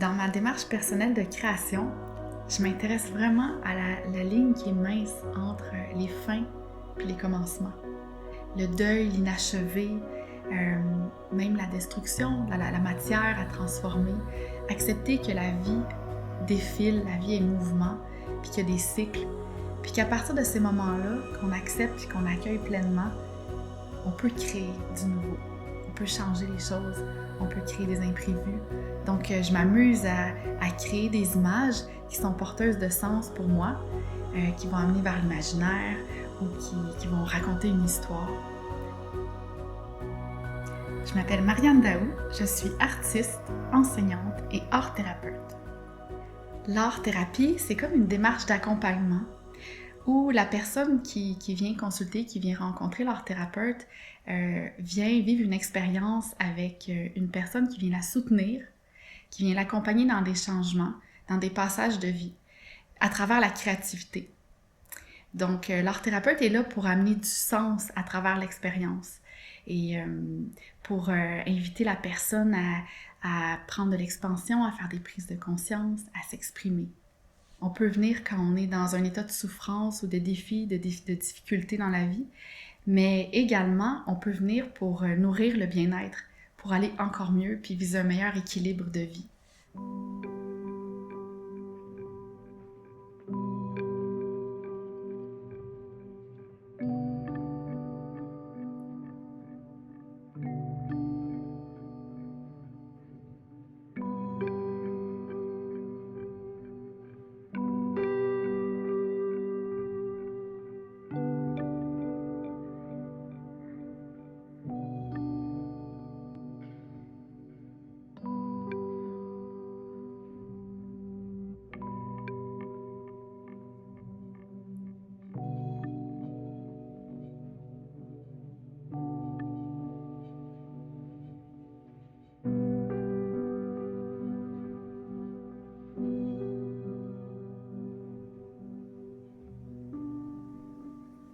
Dans ma démarche personnelle de création, je m'intéresse vraiment à la ligne qui est mince entre les fins et les commencements. Le deuil, l'inachevé, même la destruction, la matière à transformer. Accepter que la vie défile, la vie est mouvement, puis qu'il y a des cycles. Puis qu'à partir de ces moments-là, qu'on accepte et qu'on accueille pleinement, on peut créer du nouveau. On peut changer les choses, on peut créer des imprévus. Donc, je m'amuse à créer des images qui sont porteuses de sens pour moi, qui vont amener vers l'imaginaire ou qui vont raconter une histoire. Je m'appelle Marianne Daou, je suis artiste, enseignante et art-thérapeute. L'art-thérapie, c'est comme une démarche d'accompagnement où la personne qui vient consulter, qui vient rencontrer l'art-thérapeute, vient vivre une expérience avec une personne qui vient la soutenir, qui vient l'accompagner dans des changements, dans des passages de vie, à travers la créativité. Donc, l'art-thérapeute est là pour amener du sens à travers l'expérience et pour inviter la personne à prendre de l'expansion, à faire des prises de conscience, à s'exprimer. On peut venir quand on est dans un état de souffrance ou de défi, de difficulté dans la vie, mais également, on peut venir pour nourrir le bien-être, pour aller encore mieux puis viser un meilleur équilibre de vie.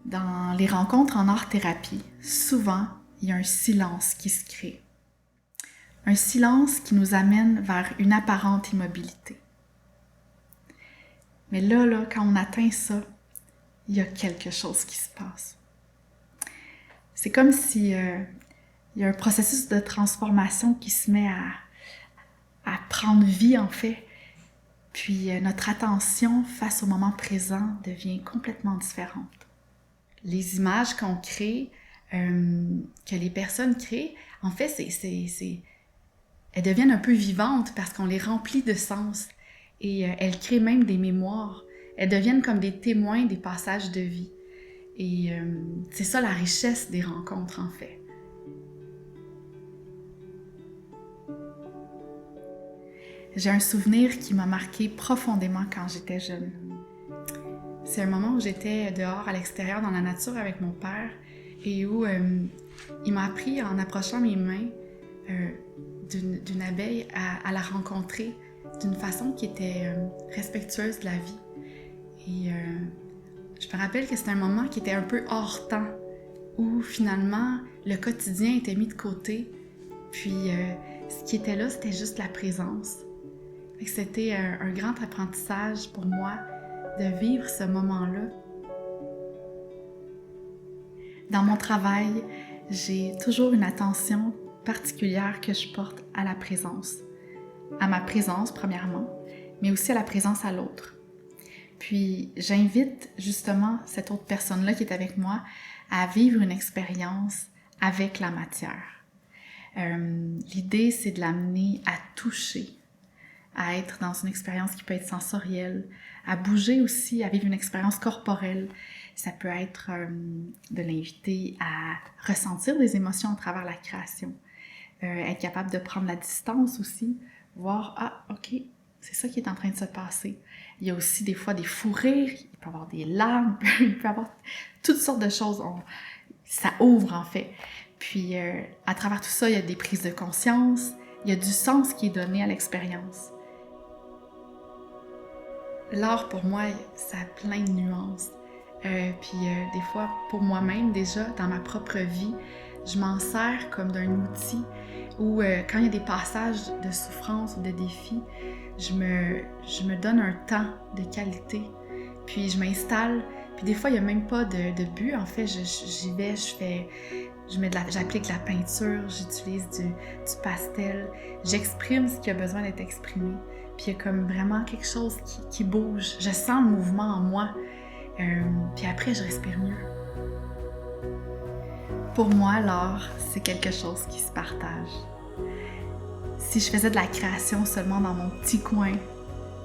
Dans les rencontres en art-thérapie, souvent, il y a un silence qui se crée. Un silence qui nous amène vers une apparente immobilité. Mais là, quand on atteint ça, il y a quelque chose qui se passe. C'est comme si il y a un processus de transformation qui se met à prendre vie, en fait. Puis notre attention face au moment présent devient complètement différente. Les images qu'on crée, que les personnes créent, en fait, elles deviennent un peu vivantes parce qu'on les remplit de sens et elles créent même des mémoires. Elles deviennent comme des témoins des passages de vie. Et c'est ça la richesse des rencontres, en fait. J'ai un souvenir qui m'a marqué profondément quand j'étais jeune. C'est un moment où j'étais dehors à l'extérieur dans la nature avec mon père et où il m'a appris en approchant mes mains d'une abeille à la rencontrer d'une façon qui était respectueuse de la vie. Et je me rappelle que c'était un moment qui était un peu hors temps, où finalement le quotidien était mis de côté, puis ce qui était là, c'était juste la présence. C'était un grand apprentissage pour moi de vivre ce moment-là. Dans mon travail, j'ai toujours une attention particulière que je porte à la présence. À ma présence, premièrement, mais aussi à la présence à l'autre. Puis, j'invite justement cette autre personne-là qui est avec moi à vivre une expérience avec la matière. L'idée, c'est de l'amener à toucher, à être dans une expérience qui peut être sensorielle, à bouger aussi, à vivre une expérience corporelle. Ça peut être de l'inviter à ressentir des émotions à travers la création, être capable de prendre la distance aussi, voir « Ah, ok, c'est ça qui est en train de se passer ». Il y a aussi des fois des fous rires, il peut y avoir des larmes, il peut y avoir toutes sortes de choses. Ça ouvre en fait. Puis à travers tout ça, il y a des prises de conscience, il y a du sens qui est donné à l'expérience. L'art, pour moi, ça a plein de nuances. Puis des fois, pour moi-même, déjà, dans ma propre vie, Je m'en sers comme d'un outil où quand il y a des passages de souffrance ou de défis, je me donne un temps de qualité. Puis je m'installe, puis des fois il n'y a même pas de but. En fait, j'y vais, j'applique la peinture, j'utilise du pastel, j'exprime ce qui a besoin d'être exprimé. Puis il y a comme vraiment quelque chose qui bouge. Je sens le mouvement en moi. Puis après, je respire mieux. Pour moi, l'art, c'est quelque chose qui se partage. Si je faisais de la création seulement dans mon petit coin,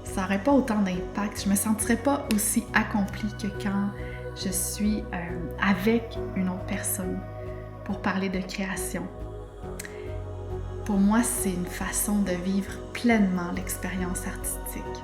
ça n'aurait pas autant d'impact. Je me sentirais pas aussi accomplie que quand je suis avec une autre personne pour parler de création. Pour moi, c'est une façon de vivre pleinement l'expérience artistique.